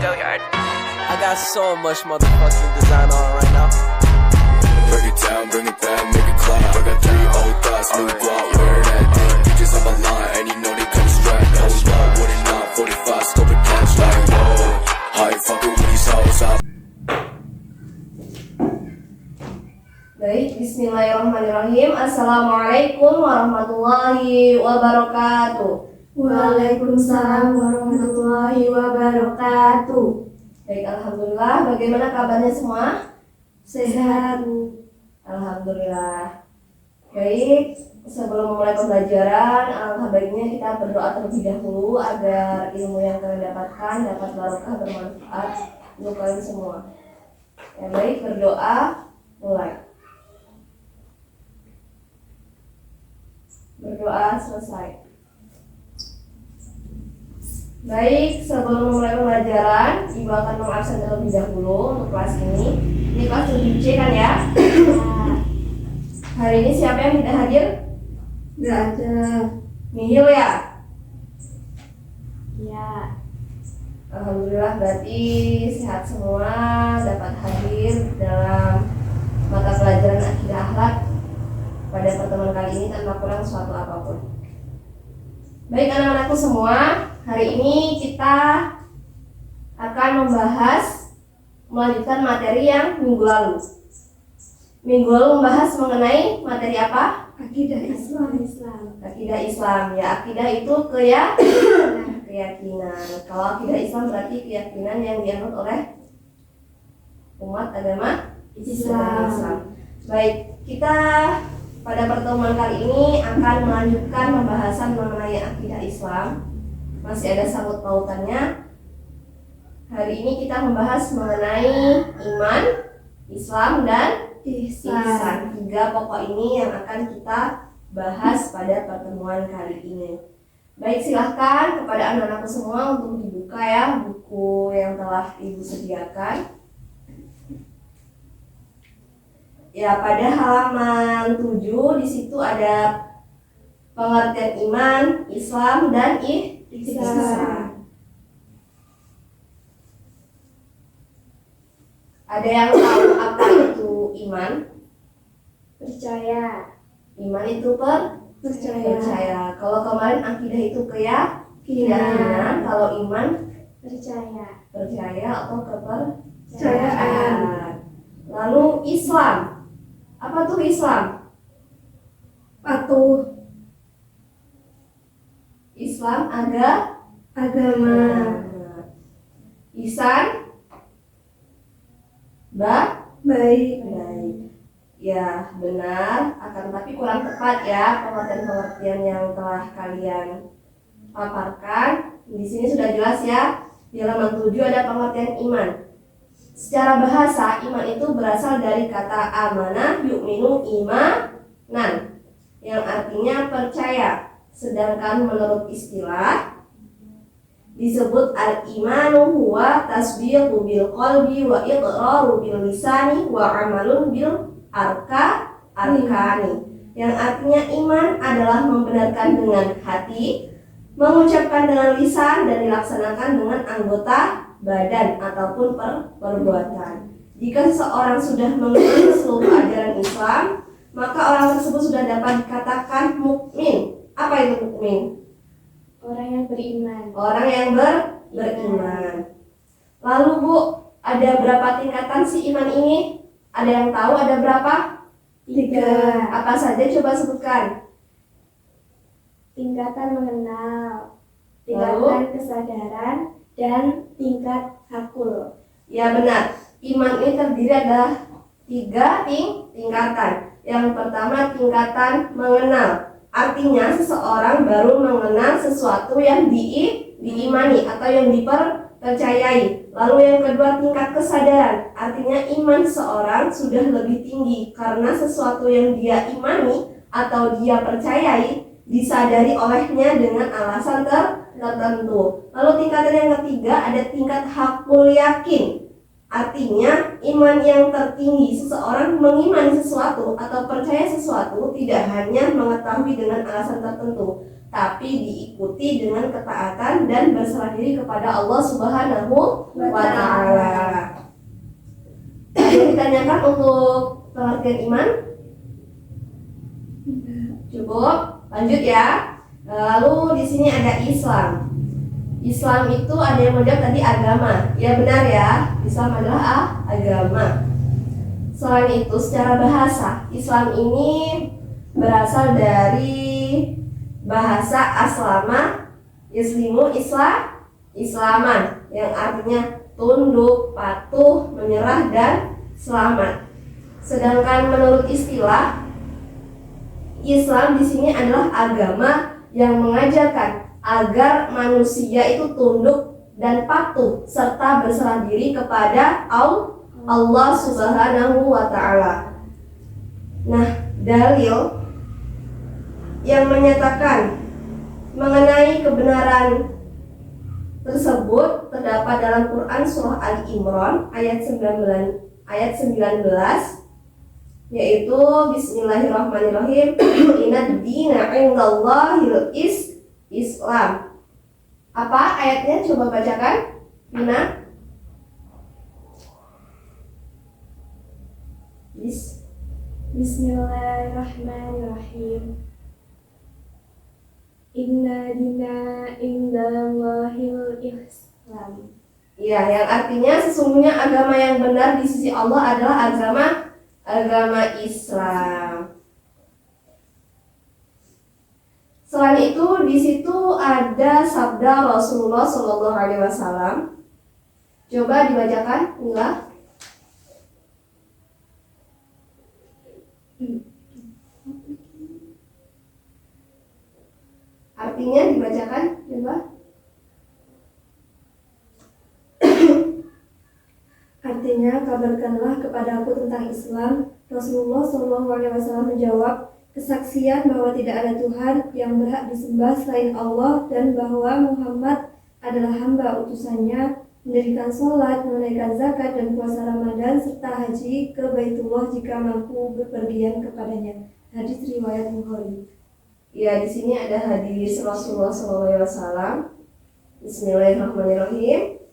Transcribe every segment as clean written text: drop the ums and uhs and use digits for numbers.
I got so much motherfucking design on right now. Break it down, bring it back, make it clap. I got 3 old thoughts, new guap, where that thing? Bitches on my line, and you know they come strapped. Hold up, what it not, 45, scope and catch like, whoa. I ain't fucking with these hoes out. Baik, bismillahirrahmanirrahim. Assalamualaikum warahmatullahi wabarakatuh. Waalaikumsalam warahmatullahi wabarakatuh. Baik, alhamdulillah. Bagaimana kabarnya semua? Sehat. Alhamdulillah. Baik, sebelum memulai pembelajaran, alangkah baiknya kita berdoa terlebih dahulu agar ilmu yang kalian dapatkan dapat barokah bermanfaat untuk kalian semua. Ya, baik, berdoa mulai. Berdoa selesai. Baik, sebelum memulai pembelajaran, Ibu akan mengabsen terlebih dahulu untuk kelas ini. Ini kelas 7C kan ya? Hari ini siapa yang tidak hadir? Nggak ada. Nihil ya? Ya. Alhamdulillah, berarti sehat semua, dapat hadir dalam mata pelajaran akidah akhlak pada pertemuan kali ini tanpa kurang suatu apapun. Baik anak-anakku semua, hari ini kita akan melanjutkan materi yang minggu lalu. Minggu lalu membahas mengenai materi apa? Akidah Islam. Akidah Islam. Ya, akidah itu keyakinan. Kalau akidah Islam berarti keyakinan yang dianut oleh umat agama Islam. Baik, kita pada pertemuan kali ini akan melanjutkan pembahasan mengenai akidah Islam. Masih ada sangkut pautannya. Hari ini kita membahas mengenai iman, Islam, dan ihsan. 3 pokok ini yang akan kita bahas pada pertemuan kali ini. Baik, silahkan kepada anak-anakku semua untuk dibuka ya buku yang telah Ibu sediakan. Ya, pada halaman 7 di situ ada pengertian iman, Islam, dan ihsan. Ada yang tahu apa itu iman? Percaya. Iman itu percaya. Kalau kemarin akidah itu keyakinan, kalau iman percaya atau kepercayaan. Lalu Islam. Apa tuh Islam? Patuh. Islam Agama. Ihsan Baik. Ya, benar. Akan tapi kurang tepat ya pengertian-pengertian yang telah kalian paparkan. Di sini sudah jelas ya. Di halaman 7 ada pengertian iman. Secara bahasa, iman itu berasal dari kata amanah yu'minu imanan, yang artinya percaya. Sedangkan menurut istilah disebut al-imanu huwa tasbiqu bil qalbi wa iqraru bil lisani wa amalun bil arkani, yang artinya iman adalah membenarkan dengan hati, mengucapkan dengan lisan, dan dilaksanakan dengan anggota badan ataupun perbuatan. Jika seseorang sudah mengikuti seluruh ajaran Islam, maka orang tersebut sudah dapat dikatakan mukmin. Apa itu mukmin? Orang yang beriman. Orang yang beriman. Lalu Bu, ada berapa tingkatan si iman ini? Ada yang tahu ada berapa? 3. Apa saja coba sebutkan? Tingkatan mengenal, Lalu? tingkatan kesadaran, dan tingkat hakul. Ya benar, iman ini terdiri ada 3 tingkatan. Yang pertama tingkatan mengenal, artinya seseorang baru mengenal sesuatu yang diimani atau yang dipercayai. Lalu yang kedua tingkat kesadaran, artinya iman seseorang sudah lebih tinggi karena sesuatu yang dia imani atau dia percayai disadari olehnya dengan alasan tertentu. Lalu tingkatan yang ketiga ada tingkat hakul yakin. Artinya iman yang tertinggi, seseorang mengimani sesuatu atau percaya sesuatu tidak hanya mengetahui dengan alasan tertentu, tapi diikuti dengan ketaatan dan berserah diri kepada Allah Subhanahu wa Ta'ala. Lalu ditanyakan untuk pengertian iman? Cukup, lanjut ya. Lalu di sini ada Islam. Islam itu ada yang menjawab tadi agama. Ya benar ya, Islam adalah agama. Selain itu secara bahasa, Islam ini berasal dari bahasa aslama, yuslimu, islaman, yang artinya tunduk, patuh, menyerah, dan selamat. Sedangkan menurut istilah, Islam di sini adalah agama yang mengajarkan agar manusia itu tunduk dan patuh serta berserah diri kepada Allah Subhanahu wa Ta'ala. Nah, dalil yang menyatakan mengenai kebenaran tersebut terdapat dalam Quran surah Ali Imran ayat 19, yaitu Bismillahirrahmanirrahim. Inad dina indallahil Islam. Apa ayatnya? Coba bacakan, Nina. Bismillahirrahmanirrahim. Inna dina indallahil Islam. Ya, yang artinya sesungguhnya agama yang benar di sisi Allah adalah agama Islam. Selain itu, di situ ada sabda Rasulullah Shallallahu Alaihi Wasallam. Coba dibacakan, Mila. Artinya dibacakan, coba. Artinya, kabarkanlah kepadaku tentang Islam. Rasulullah SAW menjawab, kesaksian bahwa tidak ada Tuhan yang berhak disembah selain Allah dan bahwa Muhammad adalah hamba utusannya, mendirikan sholat, menunaikan zakat dan puasa Ramadan serta haji ke Baitullah jika mampu berpergian kepadanya. Hadis riwayat Bukhari. Ya, di sini ada hadis Rasulullah SAW. Bismillahirrahmanirrahim.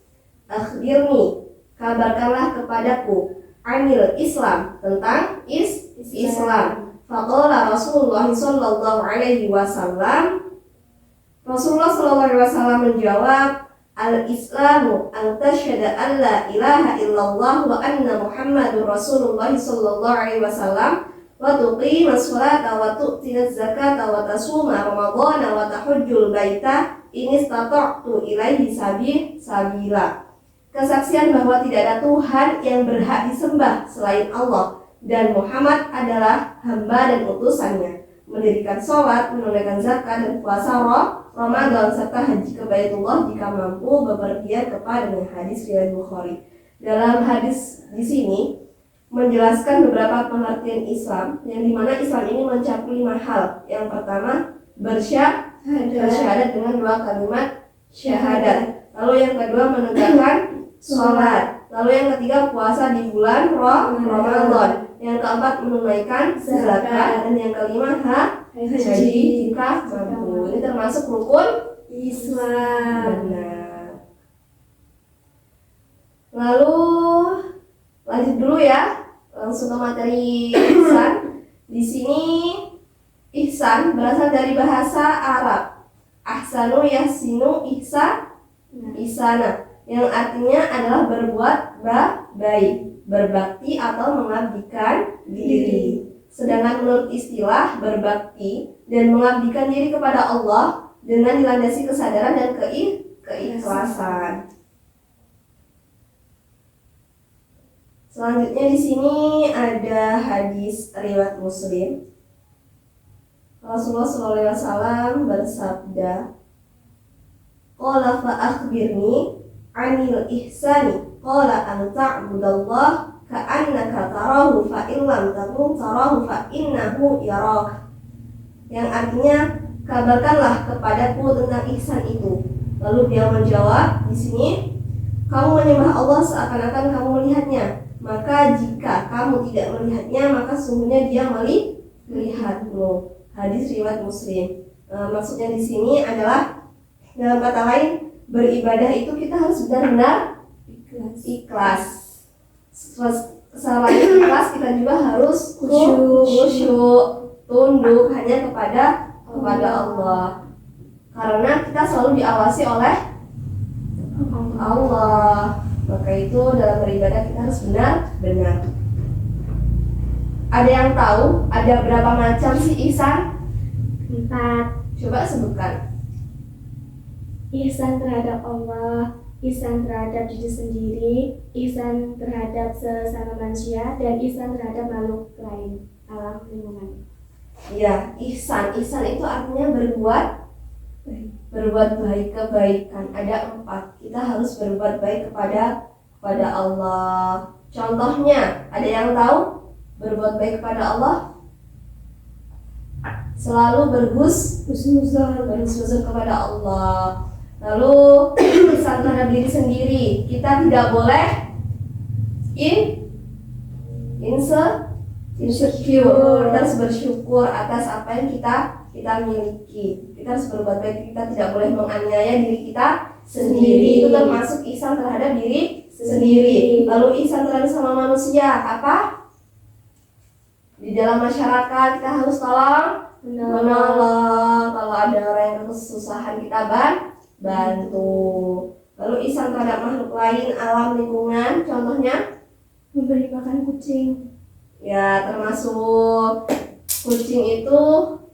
Akhbirni, kabarkanlah kepadaku, anil Islam, tentang Islam. Faqala Rasulullah sallallahu alaihi wasallam. Rasulullah sallallahu alaihi wasallam menjawab, al-Islamu an tasyhada an la ilaha illallah wa anna Muhammadur Rasulullah sallallahu alaihi wasallam wa tuqimas sholata wa tu'tinaz zakata wa tasuma ramadhana wa tahujjul baita in istata'tu ilaihi sabila. Kesaksian bahwa tidak ada Tuhan yang berhak disembah selain Allah dan Muhammad adalah hamba dan utusannya, mendirikan sholat, menunaikan zakat dan puasa Ramadan serta haji ke Baitullah jika mampu bepergian kepadanya. Hadis riwayat Bukhari. Dalam hadis di sini menjelaskan beberapa pengertian Islam, yang dimana Islam ini mencakup 5 hal. Yang pertama, bersyahadat dengan 2 kalimat syahadat. Lalu yang kedua, menegakkan sholat. Lalu yang ketiga, puasa di bulan Ramadan. Yang keempat, menunaikan zakat. Dan yang kelima, haji jika mampu. Ini termasuk rukun Islam. benar. Lalu lanjut dulu ya, langsung ke materi ihsan. Di sini ihsan berasal dari bahasa Arab. Ahsanu yahsinu ihsana, yang artinya adalah berbuat baik, berbakti atau mengabdikan diri. Sedangkan menurut istilah, berbakti dan mengabdikan diri kepada Allah dengan dilandasi kesadaran dan keikhlasan. Selanjutnya di sini ada hadis riwayat Muslim. Rasulullah SAW bersabda, qala fa akhbirni anil ihsani, qala an ta'budallah ka'annaka tarahu fa in lam takun tarahu fa innahu yarak. Yang artinya, kabarkanlah kepadaku tentang ihsan itu. Lalu dia menjawab di sini, kamu menyembah Allah seakan-akan kamu melihatnya. Maka jika kamu tidak melihatnya, maka sungguhnya dia melihatmu. Hadis riwayat Muslim. Maksudnya di sini adalah dalam kata lain beribadah itu kita harus benar-benar ikhlas. Selain ikhlas kita juga harus khusyuk, tunduk hanya kepada Allah. Karena kita selalu diawasi oleh Allah. Maka itu dalam beribadah kita harus benar-benar. Ada yang tahu ada berapa macam sih ihsan? 4. Coba sebutkan. Ihsan terhadap Allah, ihsan terhadap diri sendiri, ihsan terhadap sesama manusia, dan ihsan terhadap makhluk lain, alam lingkungan. Ya, ihsan itu artinya berbuat baik, kebaikan. Ada 4. Kita harus berbuat baik kepada Allah. Contohnya, ada yang tahu berbuat baik kepada Allah? Selalu berhusnuzon kepada Allah. Lalu ihsan terhadap diri sendiri, kita tidak boleh insecure. Kita harus bersyukur atas apa yang kita miliki. Kita harus berbuat baik. Kita tidak boleh menganiaya diri kita sendiri. Itu termasuk ihsan terhadap diri sendiri. Lalu ihsan terhadap sama manusia apa? Di dalam masyarakat kita harus menolong. Kalau ada orang yang kesusahan kita bantu. Lalu ihsan terhadap makhluk lain, alam lingkungan, contohnya Memberi makan kucing. ya, termasuk kucing itu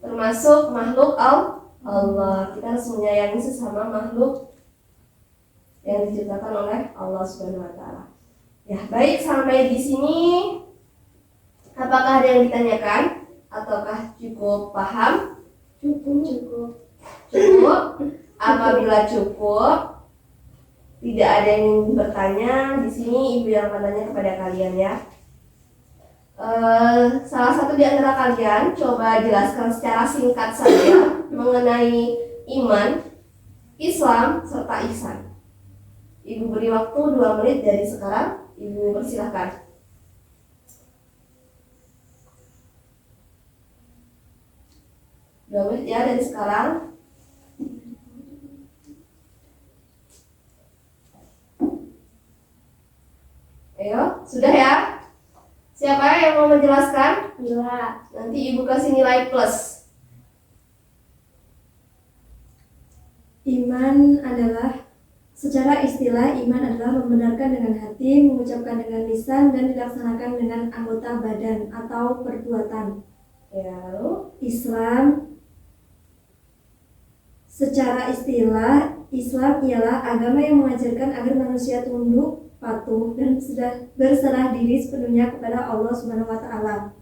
termasuk makhluk Allah. Kita harus menyayangi sesama makhluk yang diciptakan oleh Allah Subhanahu wa taala. Ya, baik, sampai di sini apakah ada yang ditanyakan ataukah cukup paham? Cukup. Apabila cukup, tidak ada yang ingin bertanya, di sini ibu yang akan tanya kepada kalian ya. Salah satu di antara kalian coba jelaskan secara singkat saja mengenai iman, Islam, serta ihsan. Ibu beri waktu 2 menit dari sekarang. Ibu persilahkan. Ya, dari sekarang. Ayo, sudah ya? Siapa yang mau menjelaskan? Mila. Nanti ibu kasih nilai plus. Iman adalah, secara istilah, iman adalah membenarkan dengan hati, mengucapkan dengan lisan, dan dilaksanakan dengan anggota badan atau perbuatan. Ya, lalu Islam, secara istilah, Islam ialah agama yang mengajarkan agar manusia tunduk, patuh, dan berserah diri sepenuhnya kepada Allah Subhanahu wa taala.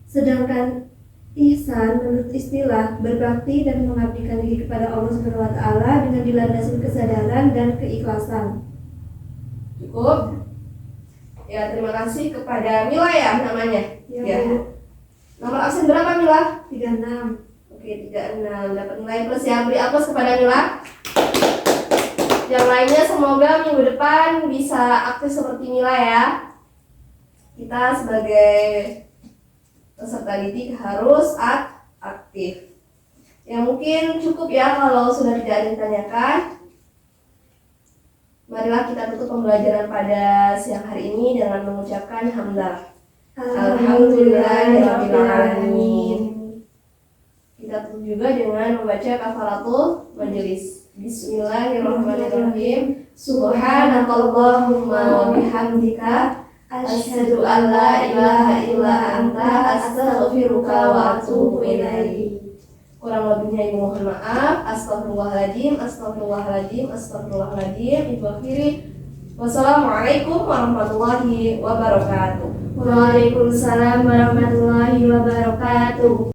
Sedangkan ihsan menurut istilah berbakti dan mengabdikan diri kepada Allah Subhanahu wa taala dengan dilandasi kesadaran dan keikhlasan. cukup. Ya, terima kasih kepada Mila ya namanya. Ya, Bu. Nomor absen berapa Mila? 36. Oke, 36. Dapat nilai plus ya. Beri aplaus kepada Mila. Yang lainnya semoga minggu depan bisa aktif seperti Mila ya. Kita sebagai peserta didik harus aktif. Ya, mungkin cukup ya kalau sudah tidak ada yang ditanyakan. Marilah kita tutup pembelajaran pada siang hari ini dengan mengucapkan hamdalah. Alhamdulillahirrahmanirrahim. Kita tutup juga dengan membaca kafaratul majelis. Bismillahirrahmanirrahim. Subhanakallahumma wa bihamdika asyhadu an la ilaha illa anta astaghfiruka wa atubu ilaik. Kurang lebihnya ibu mohon maaf. Astagfirullahaladzim. Ibu akhiri. Wassalamualaikum warahmatullahi wabarakatuh. Waalaikumsalam warahmatullahi wabarakatuh.